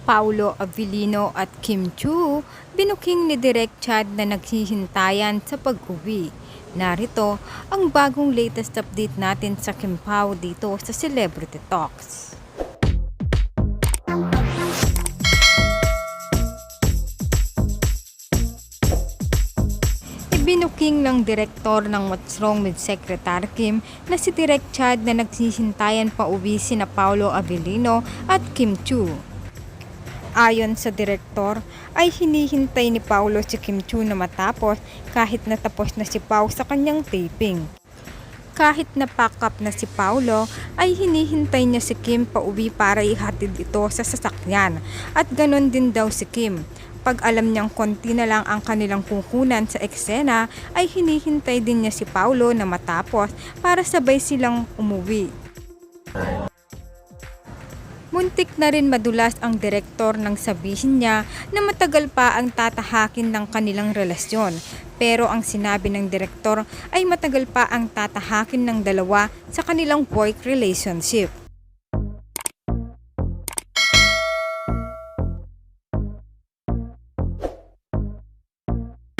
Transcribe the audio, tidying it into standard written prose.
Paulo Avellino at Kim Chu, binuking ni Direk Chad na naghihintayan sa pag-uwi. Narito ang bagong latest update natin sa Kim Pao dito sa Celebrity Talks. Ibinuking ng direktor ng What's Wrong with Secretary Kim na si Direk Chad na naghihintayan pa uwi sina Paulo Avellino at Kim Chu. Ayon sa direktor, ay hinihintay ni Paulo si Kim Chu na matapos kahit natapos na si Pao sa kanyang taping. Kahit na-pack up na si Paulo, ay hinihintay niya si Kim pauwi para ihatid ito sa sasakyan. At ganon din daw si Kim. Pag alam niyang konti na lang ang kanilang kukunan sa eksena, ay hinihintay din niya si Paulo na matapos para sabay silang umuwi. Muntik na rin madulas ang direktor nang sabihin niya na matagal pa ang tatahakin ng kanilang relasyon. Pero ang sinabi ng direktor ay matagal pa ang tatahakin ng dalawa sa kanilang work relationship.